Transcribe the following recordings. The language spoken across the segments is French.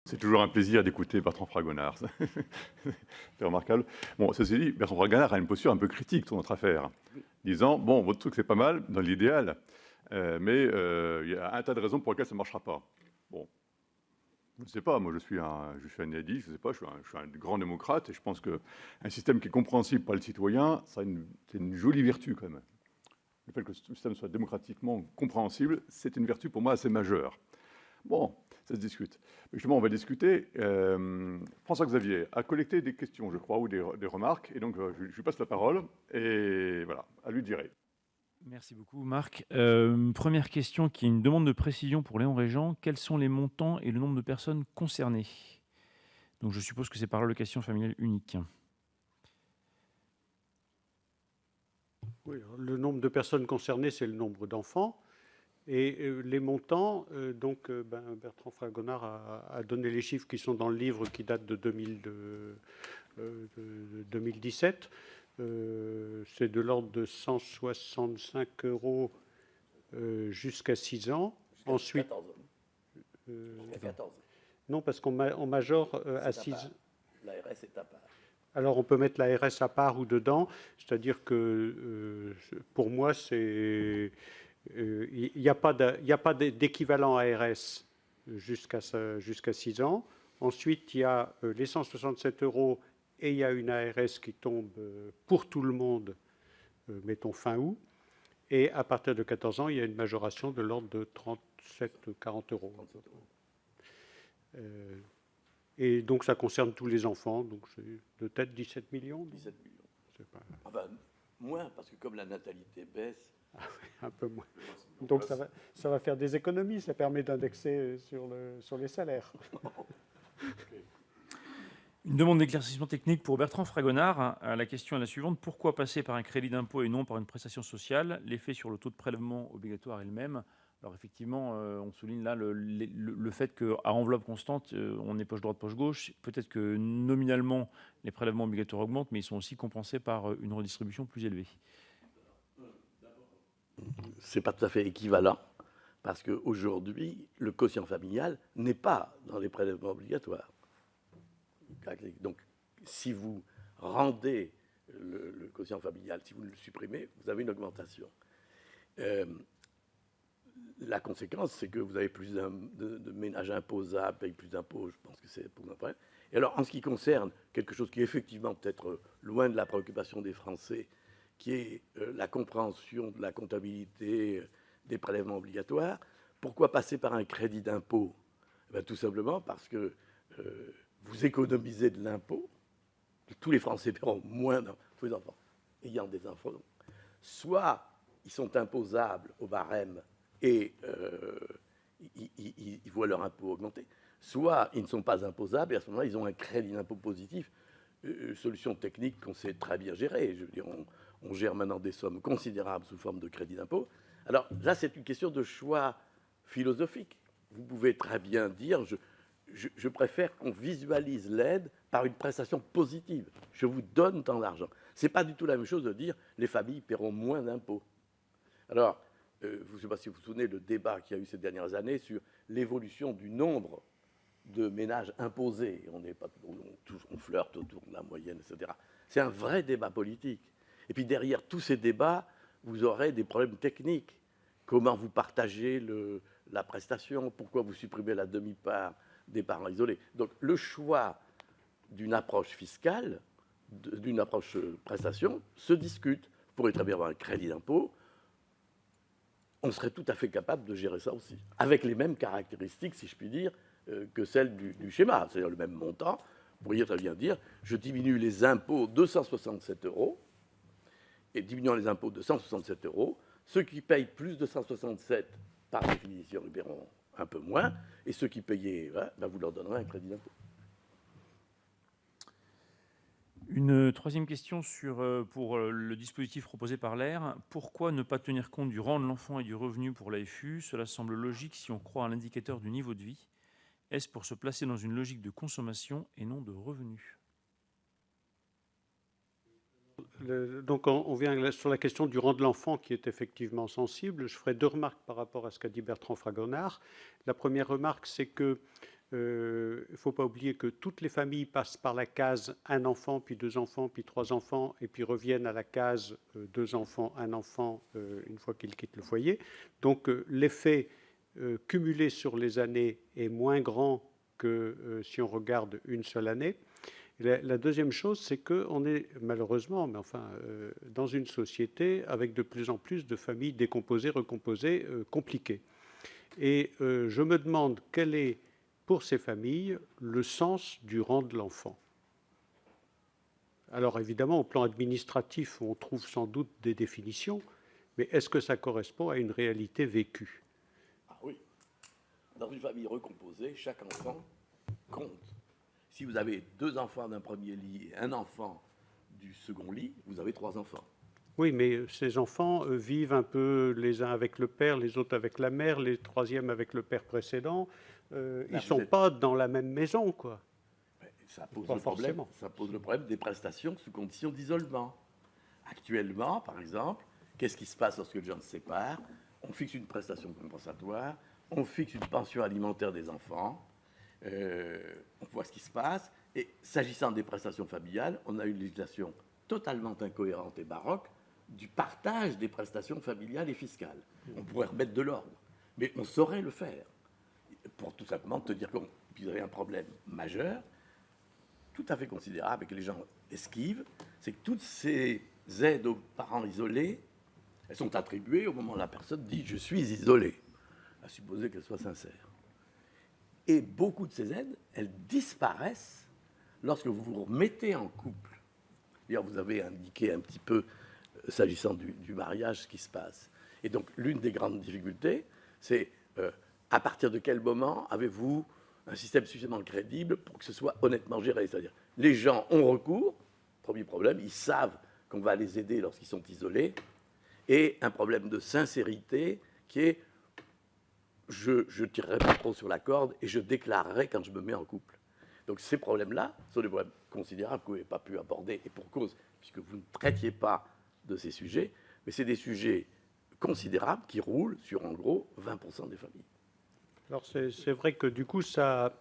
C'est toujours un plaisir d'écouter Bertrand Fragonard. C'est remarquable. Bon, ceci dit, Bertrand Fragonard a une posture un peu critique sur notre affaire, disant, bon, votre truc, c'est pas mal, dans l'idéal, mais il y a un tas de raisons pour lesquelles ça ne marchera pas. Bon, je ne sais pas, moi je suis un idéaliste, je ne sais pas, je suis un grand démocrate, et je pense qu'un système qui est compréhensible par le citoyen, c'est une jolie vertu quand même. Le fait que ce système soit démocratiquement compréhensible, c'est une vertu pour moi assez majeure. Bon, ça se discute. Mais justement, on va discuter. François-Xavier a collecté des questions, je crois, ou des remarques, et donc je lui passe la parole, et voilà, à lui de gérer. Merci beaucoup, Marc. Première question qui est une demande de précision pour Léon Régent. Quels sont les montants et le nombre de personnes concernées? Donc, je suppose que c'est par l'allocation familiale unique. Oui, le nombre de personnes concernées, c'est le nombre d'enfants. Et les montants, Bertrand Fragonard a donné les chiffres qui sont dans le livre qui date de 2017. C'est de l'ordre de 165 € jusqu'à 6 ans. Ensuite, 14 ans. Jusqu'à 14 ans. Non, parce qu'on majore à 6 ans. L'ARS est à part. Alors, on peut mettre l'ARS à part ou dedans. C'est-à-dire que, pour moi, il n'y a pas d'équivalent ARS jusqu'à 6 ans. Ensuite, il y a les 167 € et il y a une ARS qui tombe pour tout le monde, mettons fin août. Et à partir de 14 ans, il y a une majoration de l'ordre de 37-40 €. Et donc, ça concerne tous les enfants. Donc, c'est de tête 17 millions. 17 millions. C'est pas... Enfin, moins, parce que comme la natalité baisse... un peu moins. Donc, ça va faire des économies. Ça permet d'indexer sur les salaires. Une demande d'éclaircissement technique pour Bertrand Fragonard. La question est la suivante. Pourquoi passer par un crédit d'impôt et non par une prestation sociale? L'effet sur le taux de prélèvement obligatoire est le même. Alors effectivement, on souligne là le fait qu'à enveloppe constante, on est poche droite, poche gauche. Peut-être que nominalement, les prélèvements obligatoires augmentent, mais ils sont aussi compensés par une redistribution plus élevée. Ce n'est pas tout à fait équivalent, parce qu'aujourd'hui, le quotient familial n'est pas dans les prélèvements obligatoires. Donc, si vous rendez le quotient familial, si vous le supprimez, vous avez une augmentation. La conséquence, c'est que vous avez plus de ménages imposables, payent plus d'impôts, je pense que c'est pour un problème. Et alors, en ce qui concerne quelque chose qui est effectivement peut-être loin de la préoccupation des Français, qui est la compréhension de la comptabilité des prélèvements obligatoires, pourquoi passer par un crédit d'impôt? Tout simplement parce que vous économisez de l'impôt, tous les Français paieront moins tous les enfants ayant des enfants. Soit ils sont imposables au barème et ils voient leur impôt augmenter, soit ils ne sont pas imposables et à ce moment-là, ils ont un crédit d'impôt positif, solution technique qu'on sait très bien gérer. Je veux dire, on gère maintenant des sommes considérables sous forme de crédit d'impôt. Alors là, c'est une question de choix philosophique. Vous pouvez très bien dire, je préfère qu'on visualise l'aide par une prestation positive. Je vous donne tant d'argent. Ce n'est pas du tout la même chose de dire les familles paieront moins d'impôts. Alors, je ne sais pas si vous vous souvenez le débat qu'il y a eu ces dernières années sur l'évolution du nombre de ménages imposés. On flirte autour de la moyenne, etc. C'est un vrai débat politique. Et puis derrière tous ces débats, vous aurez des problèmes techniques. Comment vous partagez la prestation? Pourquoi vous supprimez la demi-part des parents isolés? Donc le choix d'une approche fiscale, d'une approche prestation, se discute. Vous pourrez très bien avoir un crédit d'impôt. On serait tout à fait capable de gérer ça aussi, avec les mêmes caractéristiques, si je puis dire, que celles du schéma, c'est-à-dire le même montant. Vous pourriez très bien dire, je diminue les impôts de 167 €, et diminuant les impôts de 167 €, ceux qui payent plus de 167, par définition, ils paieront un peu moins, et ceux qui payaient, vous leur donnerez un crédit d'impôt. Une troisième question pour le dispositif proposé par l'AIR. Pourquoi ne pas tenir compte du rang de l'enfant et du revenu pour l'AFU? Cela semble logique si on croit à l'indicateur du niveau de vie. Est-ce pour se placer dans une logique de consommation et non de revenus? Donc on vient sur la question du rang de l'enfant qui est effectivement sensible. Je ferai 2 remarques par rapport à ce qu'a dit Bertrand Fragonard. La première remarque, c'est que il ne faut pas oublier que toutes les familles passent par la case un enfant, puis 2 enfants, puis 3 enfants, et puis reviennent à la case 2 enfants, un enfant, une fois qu'ils quittent le foyer. Donc l'effet cumulé sur les années est moins grand que si on regarde une seule année. La deuxième chose, c'est qu'on est malheureusement, mais enfin, dans une société avec de plus en plus de familles décomposées, recomposées, compliquées. Et je me demande quel est, pour ces familles, le sens du rang de l'enfant. Alors évidemment, au plan administratif, on trouve sans doute des définitions, mais est-ce que ça correspond à une réalité vécue? Ah oui. Dans une famille recomposée, chaque enfant compte. Si vous avez 2 enfants d'un premier lit et un enfant du second lit, vous avez 3 enfants. Oui, mais ces enfants vivent un peu les uns avec le père, les autres avec la mère, les troisièmes avec le père précédent. Ils ne sont pas dans la même maison, quoi. Ça pose le problème des prestations sous condition d'isolement. Actuellement, par exemple, qu'est-ce qui se passe lorsque les gens se séparent? On fixe une prestation compensatoire, on fixe une pension alimentaire des enfants, on voit ce qui se passe. Et s'agissant des prestations familiales, on a une législation totalement incohérente et baroque du partage des prestations familiales et fiscales. On pourrait remettre de l'ordre, mais on saurait le faire. Pour tout simplement te dire qu'il y avait un problème majeur, tout à fait considérable, et que les gens esquivent, c'est que toutes ces aides aux parents isolés, elles sont attribuées au moment où la personne dit « je suis isolé », à supposer qu'elle soit sincère. Et beaucoup de ces aides, elles disparaissent lorsque vous vous remettez en couple. D'ailleurs, vous avez indiqué un petit peu, s'agissant du mariage, ce qui se passe. Et donc, l'une des grandes difficultés, c'est à partir de quel moment avez-vous un système suffisamment crédible pour que ce soit honnêtement géré? C'est-à-dire, les gens ont recours, premier problème, ils savent qu'on va les aider lorsqu'ils sont isolés, et un problème de sincérité qui est je tirerai pas trop sur la corde et je déclarerai quand je me mets en couple. Donc ces problèmes-là sont des problèmes considérables que vous n'avez pas pu aborder, et pour cause, puisque vous ne traitiez pas de ces sujets, mais c'est des sujets considérables qui roulent sur en gros 20% des familles. Alors c'est vrai que du coup, cette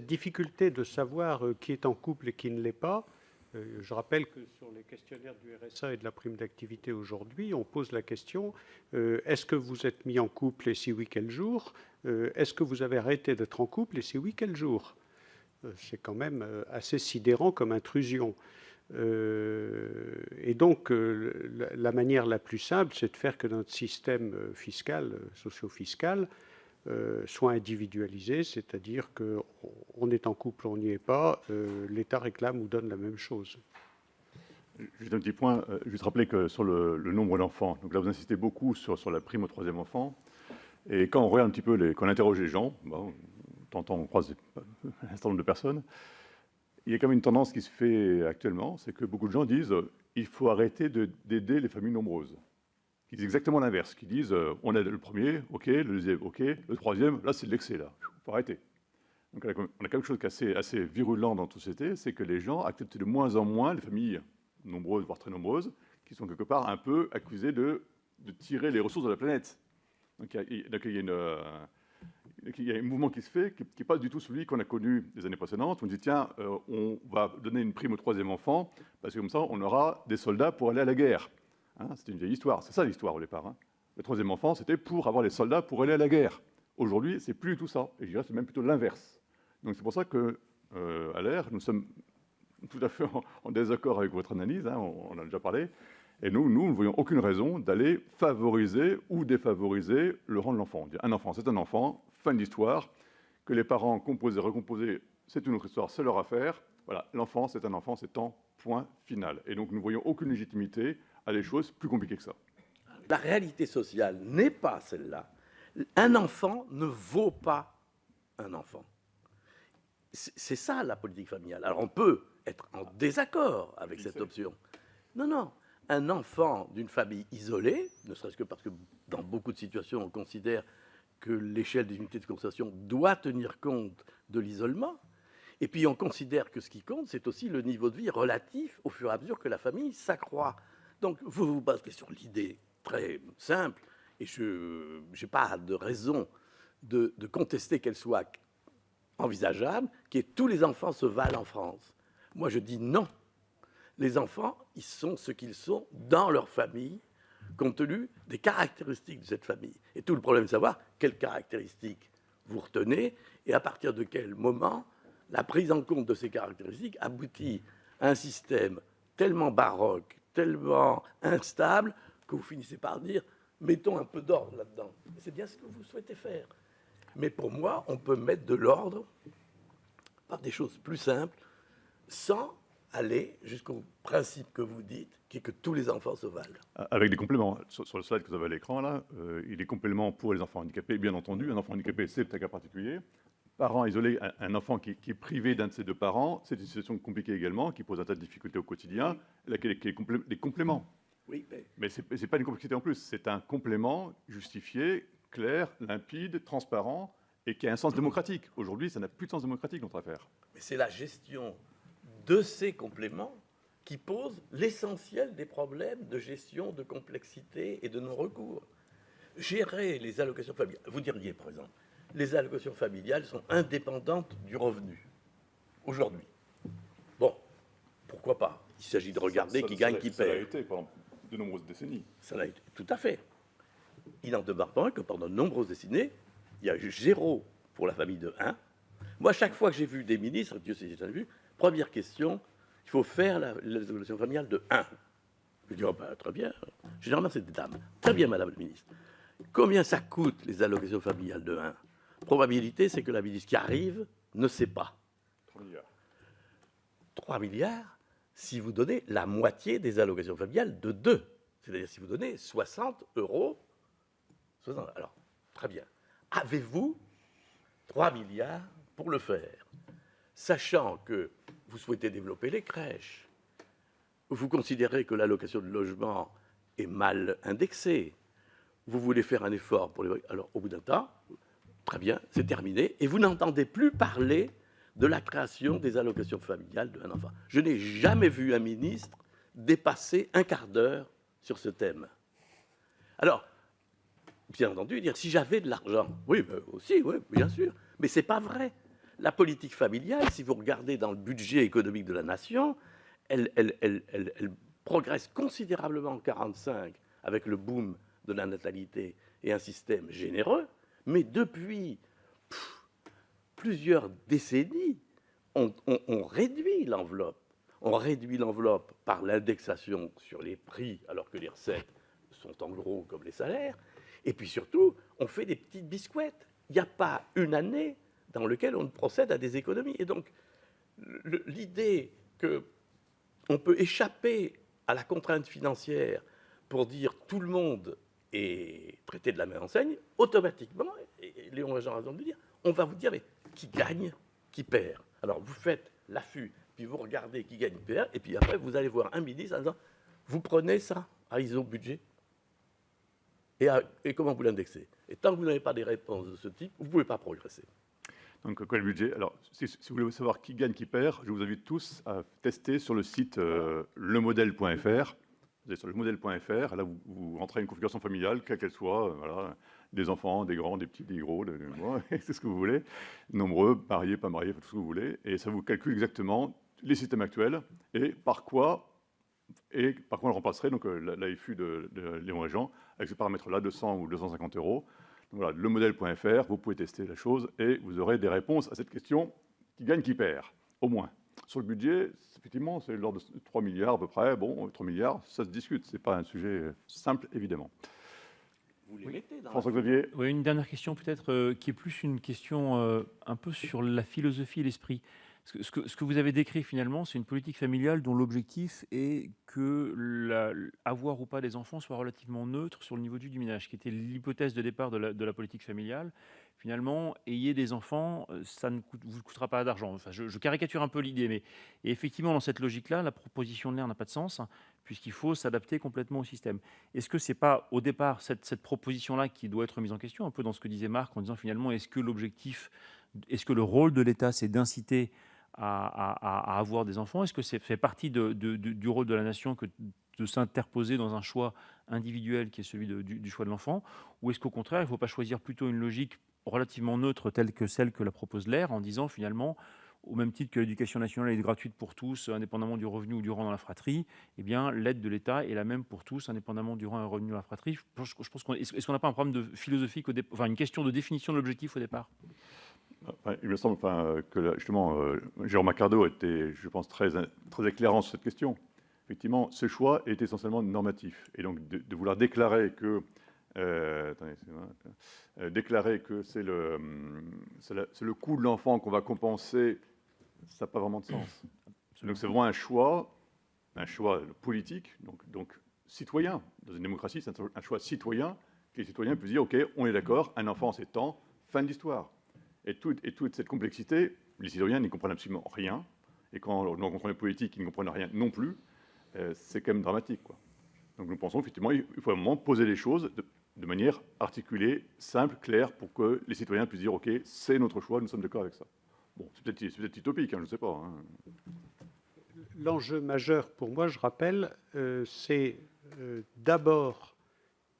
difficulté de savoir qui est en couple et qui ne l'est pas, je rappelle que sur les questionnaires du RSA et de la prime d'activité aujourd'hui, on pose la question, est-ce que vous êtes mis en couple et si oui, quel jour? Est-ce que vous avez arrêté d'être en couple et si oui, quel jour? C'est quand même assez sidérant comme intrusion. Et donc, la manière la plus simple, c'est de faire que notre système fiscal, socio-fiscal, soit individualisé, c'est-à-dire qu'on est en couple, on n'y est pas, l'État réclame ou donne la même chose. Juste un petit point, juste rappeler que sur le nombre d'enfants, donc là vous insistez beaucoup sur la prime au 3e enfant, et quand on regarde un petit peu, quand on interroge les gens, bon, on croise un certain nombre de personnes, il y a quand même une tendance qui se fait actuellement, c'est que beaucoup de gens disent il faut arrêter d'aider les familles nombreuses. Ils disent exactement l'inverse, qui disent on aide le premier, ok, le deuxième, ok, le troisième, là c'est de l'excès, là, il faut arrêter. Donc on a quelque chose qui est assez virulent dans la société, c'est que les gens acceptent de moins en moins les familles nombreuses, voire très nombreuses, qui sont quelque part un peu accusées de tirer les ressources de la planète. Donc il y a un mouvement qui se fait, qui n'est pas du tout celui qu'on a connu les années précédentes. On dit, tiens, on va donner une prime au 3e enfant, parce que comme ça, on aura des soldats pour aller à la guerre. Hein, c'était une vieille histoire. C'est ça l'histoire au départ. Hein. Le 3e enfant, c'était pour avoir les soldats pour aller à la guerre. Aujourd'hui, c'est plus du tout ça. Et je dirais c'est même plutôt l'inverse. Donc c'est pour ça que, à l'ER, nous sommes tout à fait en désaccord avec votre analyse, hein, on en a déjà parlé. Et nous ne voyons aucune raison d'aller favoriser ou défavoriser le rang de l'enfant. Un enfant, c'est un enfant, fin de l'histoire. Que les parents composent et recomposent, c'est une autre histoire, c'est leur affaire. Voilà, l'enfant, c'est un enfant, c'est en point final. Et donc nous ne voyons aucune légitimité à des choses plus compliquées que ça. La réalité sociale n'est pas celle-là. Un enfant ne vaut pas un enfant. C'est ça la politique familiale. Alors on peut être en désaccord avec cette option. Non. Un enfant d'une famille isolée, ne serait-ce que parce que dans beaucoup de situations, on considère que l'échelle des unités de constatation doit tenir compte de l'isolement. Et puis on considère que ce qui compte, c'est aussi le niveau de vie relatif au fur et à mesure que la famille s'accroît. Donc vous vous basez sur l'idée très simple, et je n'ai pas de raison de contester qu'elle soit envisageable, qui est tous les enfants se valent en France. Moi je dis non. Les enfants, ils sont ce qu'ils sont dans leur famille, compte tenu des caractéristiques de cette famille. Et tout le problème est de savoir quelles caractéristiques vous retenez et à partir de quel moment la prise en compte de ces caractéristiques aboutit à un système tellement baroque, tellement instable, que vous finissez par dire « mettons un peu d'ordre là-dedans ». C'est bien ce que vous souhaitez faire. Mais pour moi, on peut mettre de l'ordre par des choses plus simples, sans aller jusqu'au principe que vous dites, qui est que tous les enfants se valent. Avec des compléments. Sur le slide que vous avez à l'écran, là, il y a des compléments pour les enfants handicapés, bien entendu. Un enfant handicapé, c'est un cas particulier. Parent isolé, un enfant qui est privé d'un de ses deux parents, c'est une situation compliquée également, qui pose un tas de difficultés au quotidien. Là, des compléments. Oui, mais ce n'est pas une complexité en plus. C'est un complément justifié, clair, limpide, transparent, et qui a un sens démocratique. Aujourd'hui, ça n'a plus de sens démocratique, notre affaire. Mais c'est la gestion de ces compléments qui pose l'essentiel des problèmes de gestion, de complexité et de non-recours. Gérer les allocations familiales, vous diriez, par exemple, les allocations familiales sont indépendantes du revenu, aujourd'hui. Bon, pourquoi pas? Il s'agit de regarder qui gagne, qui perd. Ça l'a été pendant de nombreuses décennies. Ça l'a été, tout à fait. Il n'en demeure pas que pendant de nombreuses décennies, il y a eu 0 pour la famille de 1. Moi, chaque fois que j'ai vu des ministres, Dieu sait si j'ai vu, première question, il faut faire l'allocation familiale de 1. Je dis, oh ben, très bien. Généralement, c'est des dames. Très bien, madame la ministre. Combien ça coûte, les allocations familiales de 1? Probabilité, c'est que la ministre qui arrive ne sait pas. 3 milliards. 3 milliards si vous donnez la moitié des allocations familiales de 2. C'est-à-dire si vous donnez 60 euros. 60, alors, très bien. Avez-vous 3 milliards pour le faire? Sachant que vous souhaitez développer les crèches, vous considérez que l'allocation de logement est mal indexée, vous voulez faire un effort pour les... Alors, au bout d'un temps, très bien, c'est terminé, et vous n'entendez plus parler de la création des allocations familiales d'un enfant. Je n'ai jamais vu un ministre dépasser un quart d'heure sur ce thème. Alors, bien entendu, dire si j'avais de l'argent, oui, aussi, oui, bien sûr, mais ce n'est pas vrai. La politique familiale, si vous regardez dans le budget économique de la nation, elle progresse considérablement en 1945 avec le boom de la natalité et un système généreux, mais depuis plusieurs décennies, on réduit l'enveloppe. On réduit l'enveloppe par l'indexation sur les prix, alors que les recettes sont en gros comme les salaires. Et puis surtout, on fait des petites biscuettes. Il n'y a pas une année dans laquelle on procède à des économies. Et donc, l'idée qu'on peut échapper à la contrainte financière pour dire tout le monde est traité de la même enseigne, automatiquement, et Léon Agen a raison de le dire, on va vous dire, mais qui gagne, qui perd. Alors, vous faites l'affût, puis vous regardez qui gagne, qui perd, et puis après, vous allez voir un ministre en disant, vous prenez ça à ISO budget, et comment vous l'indexez? Et tant que vous n'avez pas des réponses de ce type, vous ne pouvez pas progresser. Donc, quoi le budget? Alors, si vous voulez savoir qui gagne, qui perd, je vous invite tous à tester sur le site lemodèle.fr. Vous allez sur lemodèle.fr, là, vous rentrez une configuration familiale, quelle qu'elle soit, voilà, des enfants, des grands, des petits, des gros, c'est ce que vous voulez, nombreux, mariés, pas mariés, tout ce que vous voulez, et ça vous calcule exactement les systèmes actuels et par quoi on le remplacerait, donc l'AFU de Léon Agen, avec ce paramètre-là, 200 ou 250 euros. Donc voilà, lemodèle.fr, vous pouvez tester la chose et vous aurez des réponses à cette question qui gagne, qui perd, au moins. Sur le budget, effectivement, c'est l'ordre de 3 milliards à peu près. Bon, 3 milliards, ça se discute. Ce n'est pas un sujet simple, évidemment. Vous les mettez dans François-Xavier. Oui, une dernière question peut-être, qui est plus une question un peu sur la philosophie et l'esprit. Ce que vous avez décrit finalement, c'est une politique familiale dont l'objectif est que avoir ou pas des enfants soit relativement neutre sur le niveau du ménage, qui était l'hypothèse de départ de la politique familiale. finalement, ayez des enfants, ça ne vous coûtera pas d'argent. Enfin, je caricature un peu l'idée, mais et effectivement, dans cette logique-là, la proposition de l'air n'a pas de sens, hein, puisqu'il faut s'adapter complètement au système. Est-ce que c'est pas, au départ, cette proposition-là qui doit être mise en question, un peu dans ce que disait Marc, en disant finalement, est-ce que le rôle de l'État, c'est d'inciter à avoir des enfants? Est-ce que c'est fait partie du rôle de la nation que de s'interposer dans un choix individuel qui est celui du choix de l'enfant? Ou est-ce qu'au contraire, il ne faut pas choisir plutôt une logique relativement neutre telle que celle que la propose l'air, en disant finalement, au même titre que l'éducation nationale est gratuite pour tous, indépendamment du revenu ou du rang dans la fratrie, eh bien, l'aide de l'État est la même pour tous, indépendamment du rang et du revenu dans la fratrie. Est-ce qu'on n'a pas un problème philosophique, une question de définition de l'objectif au départ? Il me semble que justement, Jérôme Accardo a été, je pense, très éclairant sur cette question. Effectivement, ce choix est essentiellement normatif. Et donc, de vouloir déclarer que c'est le coût de l'enfant qu'on va compenser, ça n'a pas vraiment de sens. Donc, c'est vraiment un choix politique, donc citoyen. Dans une démocratie, c'est un choix citoyen, que les citoyens puissent dire, OK, on est d'accord, un enfant, c'est tant, fin de l'histoire. Et toute cette complexité, les citoyens n'y comprennent absolument rien. Et quand on comprend les politiques qui ne comprennent rien non plus, c'est quand même dramatique, quoi. Donc nous pensons effectivement qu'il faut à un moment poser les choses de manière articulée, simple, claire, pour que les citoyens puissent dire « Ok, c'est notre choix, nous sommes d'accord avec ça ». Bon, c'est peut-être utopique, hein, je ne sais pas. Hein. L'enjeu majeur pour moi, je rappelle, c'est d'abord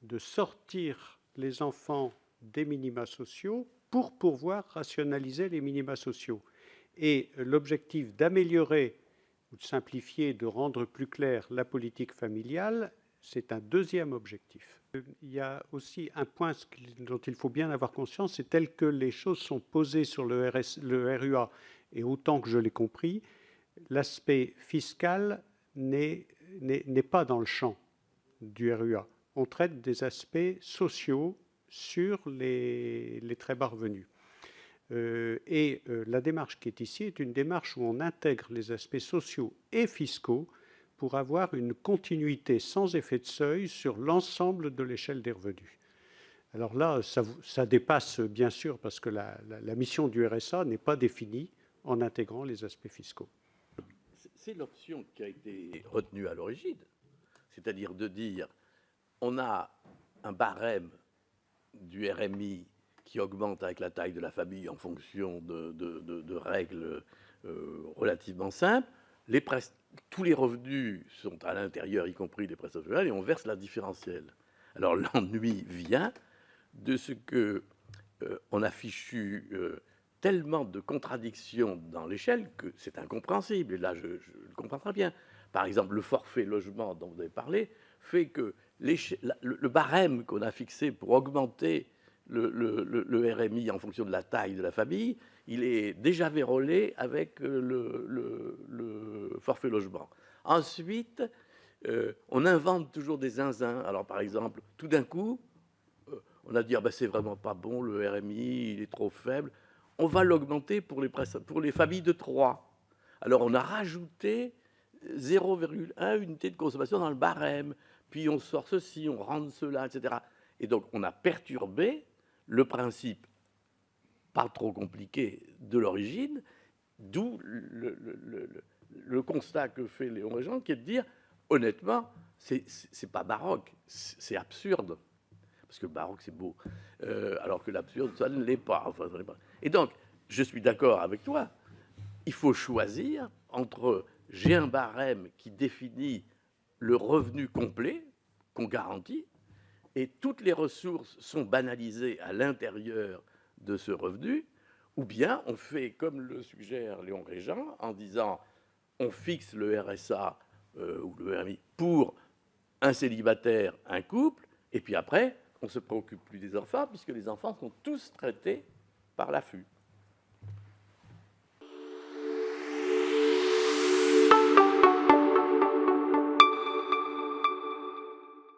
de sortir les enfants des minima sociaux pour pouvoir rationaliser les minima sociaux. Et l'objectif d'améliorer ou de simplifier, de rendre plus claire la politique familiale, c'est un deuxième objectif. Il y a aussi un point dont il faut bien avoir conscience, c'est tel que les choses sont posées sur le RUA, et autant que je l'ai compris, l'aspect fiscal n'est pas dans le champ du RUA. On traite des aspects sociaux sur les très bas revenus. La démarche qui est ici est une démarche où on intègre les aspects sociaux et fiscaux pour avoir une continuité sans effet de seuil sur l'ensemble de l'échelle des revenus. Alors là, ça dépasse bien sûr, parce que la mission du RSA n'est pas définie en intégrant les aspects fiscaux. C'est l'option qui a été retenue à l'origine, c'est-à-dire de dire on a un barème du RMI qui augmente avec la taille de la famille en fonction de règles relativement simples. Tous les revenus sont à l'intérieur, y compris les prestations sociales, et on verse la différentielle. Alors l'ennui vient de ce que on a fichu tellement de contradictions dans l'échelle que c'est incompréhensible. Et là, je le comprends très bien. Par exemple, le forfait logement dont vous avez parlé fait que le barème qu'on a fixé pour augmenter le RMI en fonction de la taille de la famille, il est déjà vérolé avec le forfait logement. Ensuite, on invente toujours des zinzins. Alors, par exemple, tout d'un coup, on a dit ah ben, c'est vraiment pas bon, le RMI, il est trop faible. On va l'augmenter pour les familles de 3. Alors, on a rajouté 0,1 unité de consommation dans le barème. Puis on sort ceci, on rentre cela, etc. Et donc, on a perturbé le principe, pas trop compliqué, de l'origine, d'où le constat que fait Léon Régent, qui est de dire, honnêtement, c'est pas baroque, c'est absurde. Parce que baroque, c'est beau. Alors que l'absurde, ça ne l'est pas. Enfin, ça n'est pas. Et donc, je suis d'accord avec toi, il faut choisir entre j'ai un barème qui définit le revenu complet qu'on garantit, et toutes les ressources sont banalisées à l'intérieur de ce revenu, ou bien on fait comme le suggère Léon Régent, en disant on fixe le RSA ou le RMI pour un célibataire, un couple, et puis après, on ne se préoccupe plus des enfants, puisque les enfants sont tous traités par l'AFU.